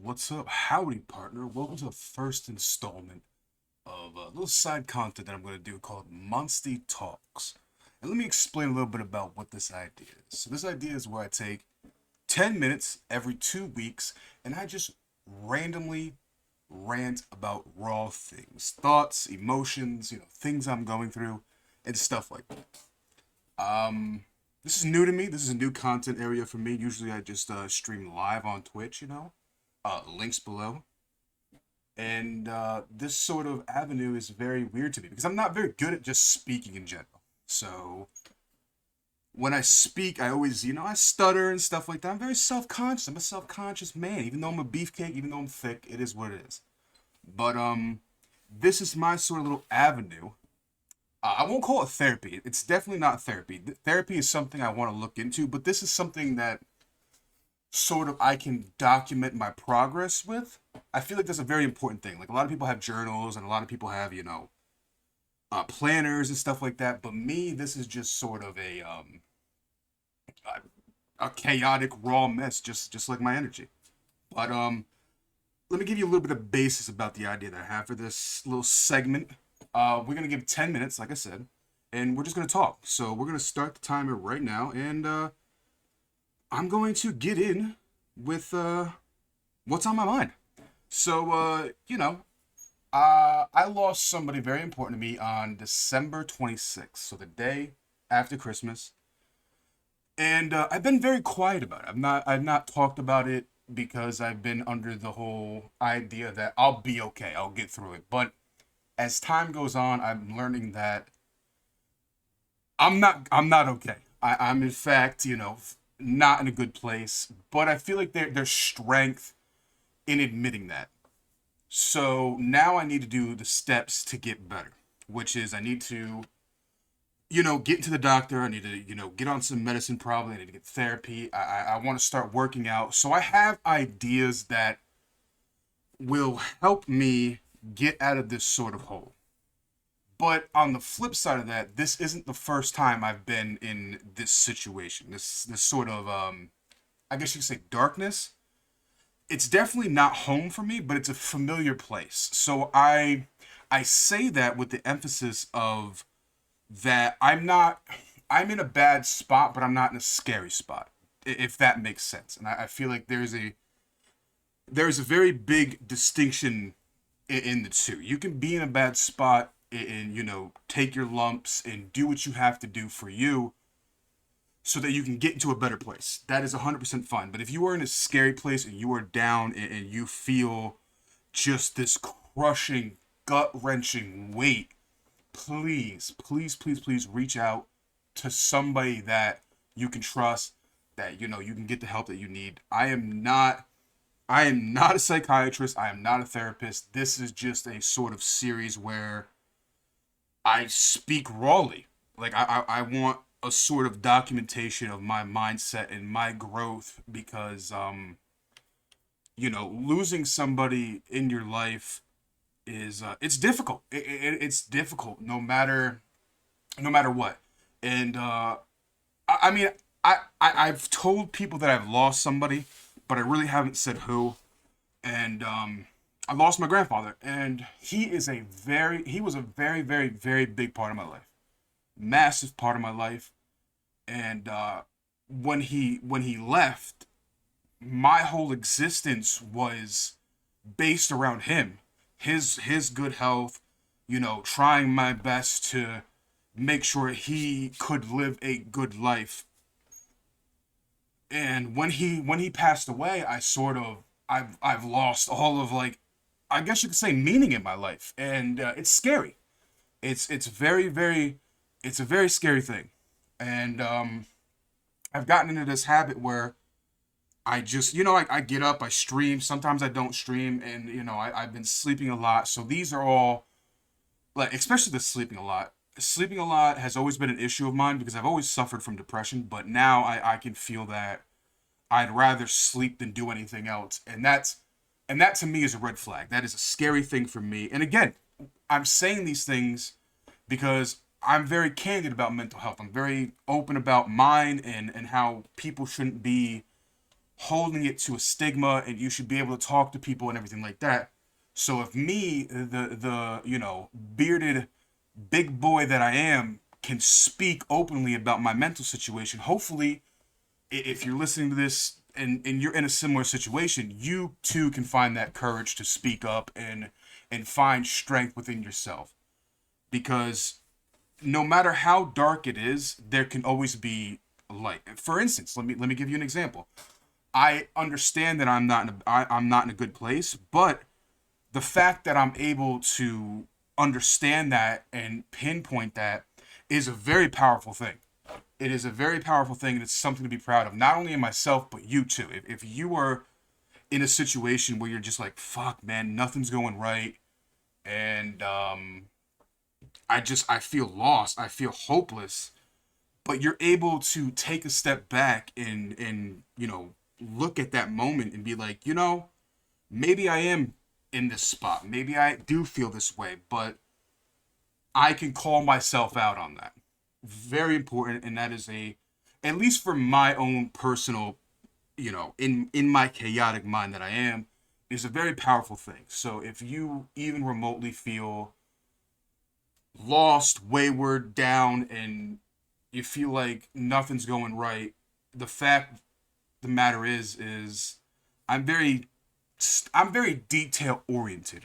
What's up? Howdy, partner. Welcome to the first installment of a little side content that I'm going to do called MUNSTY Talks. And let me explain a little bit about what this idea is. So, this idea is where I take 10 minutes every 2 weeks and I just randomly rant about raw things, thoughts, emotions, things I'm going through, and stuff like that. This is new to me. This is a new content area for me. Usually I just stream live on Twitch. Links below. And this sort of avenue is very weird to me because I'm not very good at just speaking in general. So when I speak, I always, I stutter and stuff like that. I'm very self-conscious. I'm a self-conscious man. Even though I'm a beefcake, even though I'm thick, it is what it is. But this is my sort of little avenue. I won't call it therapy. It's definitely not therapy. Therapy is something I want to look into, but this is something that sort of I can document my progress with. I feel like that's a very important thing. Like a lot of people have journals and a lot of people have, planners and stuff like that. But me, this is just sort of a chaotic raw mess, just like my energy. But let me give you a little bit of basis about the idea that I have for this little segment. We're gonna give 10 minutes, like I said, and we're just gonna talk. So we're gonna start the timer right now, and I'm going to get in with what's on my mind. So, I lost somebody very important to me on December 26th, so the day after Christmas. And I've been very quiet about it. I've not talked about it because I've been under the whole idea that I'll be okay, I'll get through it. But as time goes on, I'm learning that I'm not okay. I'm in fact, not in a good place. But I feel like there's strength in admitting that. So now I need to do the steps to get better, which is I need to, get to the doctor. I need to, get on some medicine probably. I need to get therapy. I want to start working out. So I have ideas that will help me get out of this sort of hole. But on the flip side of that, this isn't the first time I've been in this situation. This sort of I guess you could say darkness. It's definitely not home for me, but it's a familiar place. So I say that with the emphasis of that I'm in a bad spot, but I'm not in a scary spot, if that makes sense. And I feel like there's a very big distinction in the two. You can be in a bad spot and take your lumps and do what you have to do for you so that you can get into a better place. That is 100% fine. But if you are in a scary place and you are down and you feel just this crushing, gut wrenching weight, please, please, please, please reach out to somebody that you can trust, that you can get the help that you need. I am not a psychiatrist. I am not a therapist. This is just a sort of series where I speak rawly. Like I want a sort of documentation of my mindset and my growth because losing somebody in your life is it's difficult. It's difficult no matter what. And I mean I've told people that I've lost somebody, but I really haven't said who. And I lost my grandfather, and he was a very, very, very big part of my life, massive part of my life. And when he left, my whole existence was based around him, his good health, trying my best to make sure he could live a good life. And when he passed away, I've lost all of, like, I guess you could say, meaning in my life, and it's scary. It's very, very, it's a very scary thing. And I've gotten into this habit where I just, I get up, I stream. Sometimes I don't stream, and I've been sleeping a lot. So these are all, like, especially the sleeping a lot. Sleeping a lot has always been an issue of mine because I've always suffered from depression. But now I can feel that I'd rather sleep than do anything else, and that to me is a red flag. That is a scary thing for me. And again, I'm saying these things because I'm very candid about mental health. I'm very open about mine and how people shouldn't be holding it to a stigma, and you should be able to talk to people and everything like that. So if me, the bearded big boy that I am, can speak openly about my mental situation, hopefully, if you're listening to this and you're in a similar situation, you too can find that courage to speak up and find strength within yourself. Because no matter how dark it is, there can always be light. For instance, let me give you an example. I understand that I'm not in a good place, but the fact that I'm able to understand that and pinpoint that is a very powerful thing. It is a very powerful thing, and it's something to be proud of, not only in myself, but you too. If you are in a situation where you're just like, fuck, man, nothing's going right, and I feel lost, I feel hopeless, but you're able to take a step back and look at that moment and be like, maybe I am in this spot. Maybe I do feel this way, but I can call myself out on that. Very important, and that is at least for my own personal, in my chaotic mind that I am, is a very powerful thing. So if you even remotely feel lost, wayward, down, and you feel like nothing's going right, the fact the matter is I'm very I'm very detail oriented.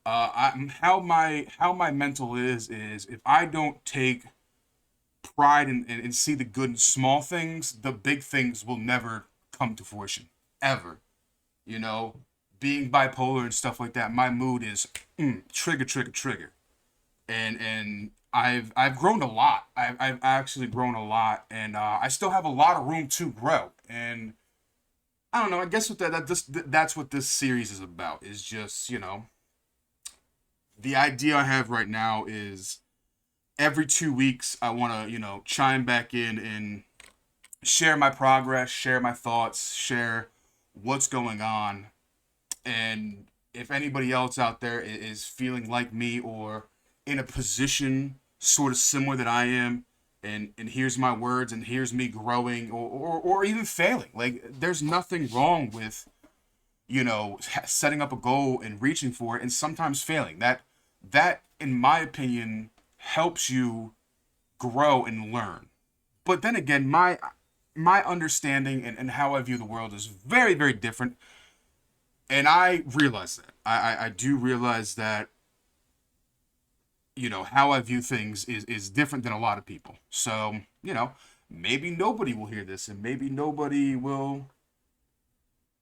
How my mental is if I don't take pride and see the good in small things, the big things will never come to fruition ever. You know, being bipolar and stuff like that, my mood is trigger, trigger, trigger, and I've grown a lot. I've actually grown a lot, and I still have a lot of room to grow. And I don't know. I guess what that's what this series is about. Is just the idea I have right now is every 2 weeks I want to chime back in and share my progress, share my thoughts, share what's going on, and if anybody else out there is feeling like me or in a position sort of similar that I am, and here's my words and here's me growing or even failing. Like there's nothing wrong with setting up a goal and reaching for it and sometimes failing. That in my opinion helps you grow and learn. But then again, my understanding and how I view the world is very, very different. And I realize that. I do realize that, how I view things is different than a lot of people. So, maybe nobody will hear this and maybe nobody will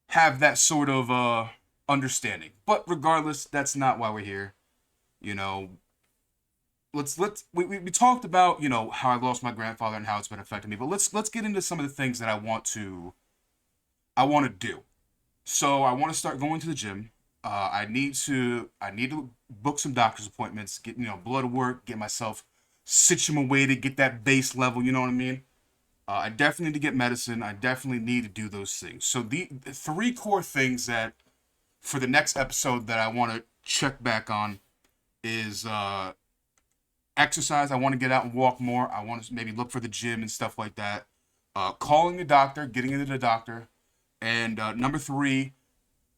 have that sort of understanding. But regardless, that's not why we're here. You know, we talked about, how I lost my grandfather and how it's been affecting me, but let's get into some of the things that I want to do. So I want to start going to the gym. I need to book some doctor's appointments, get blood work, get myself situated, get that base level. You know what I mean? I definitely need to get medicine. I definitely need to do those things. So the three core things that for the next episode that I want to check back on is exercise. I want to get out and walk more. I want to maybe look for the gym and stuff like that. Calling the doctor, getting into the doctor, and number three,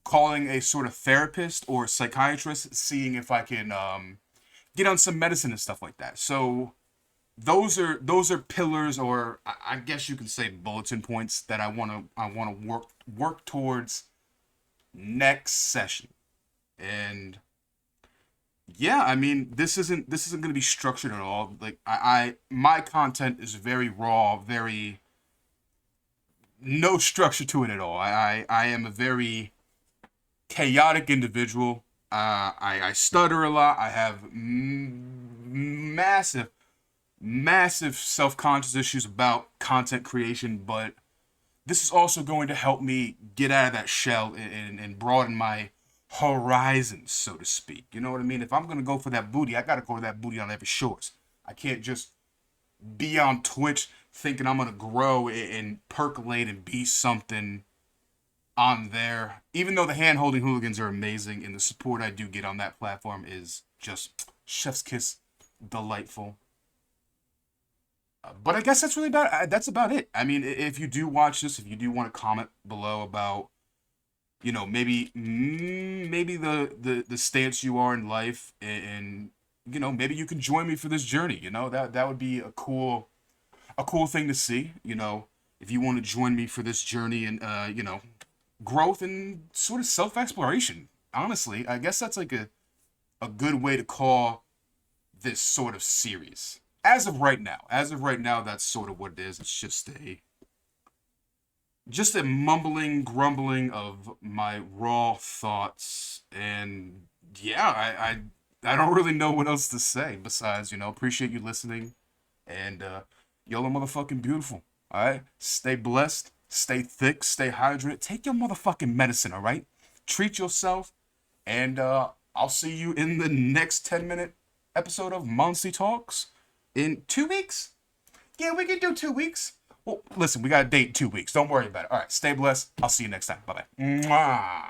calling a sort of therapist or psychiatrist, seeing if I can get on some medicine and stuff like that. So those are pillars, or I guess you can say bulletin points that I want to work towards next session. And yeah, I mean this isn't going to be structured at all. Like my content is very raw, very no structure to it at all. I am a very chaotic individual. I stutter a lot. I have massive, massive self conscious issues about content creation, but this is also going to help me get out of that shell and broaden my horizons, so to speak. You know what I mean? If I'm going to go for that booty, I got to go to that booty on every shorts. I can't just be on Twitch thinking I'm going to grow and percolate and be something on there. Even though the hand holding hooligans are amazing and the support I do get on that platform is just chef's kiss delightful. But I guess that's really that's about it. I mean, if you do watch this, if you do want to comment below about, maybe the stance you are in life, and maybe you can join me for this journey. That would be a cool thing to see. If you want to join me for this journey, and growth and sort of self exploration. Honestly, I guess that's like a good way to call this sort of series. As of right now, that's sort of what it is. It's just a mumbling, grumbling of my raw thoughts, and yeah, I don't really know what else to say besides appreciate you listening, and y'all are motherfucking beautiful. All right, stay blessed, stay thick, stay hydrated. Take your motherfucking medicine. All right, treat yourself, and I'll see you in the next 10-minute episode of MUNSTY Talks in 2 weeks. Yeah, we can do 2 weeks. Well, listen, we got a date in 2 weeks. Don't worry about it. All right, stay blessed. I'll see you next time. Bye-bye. Mwah.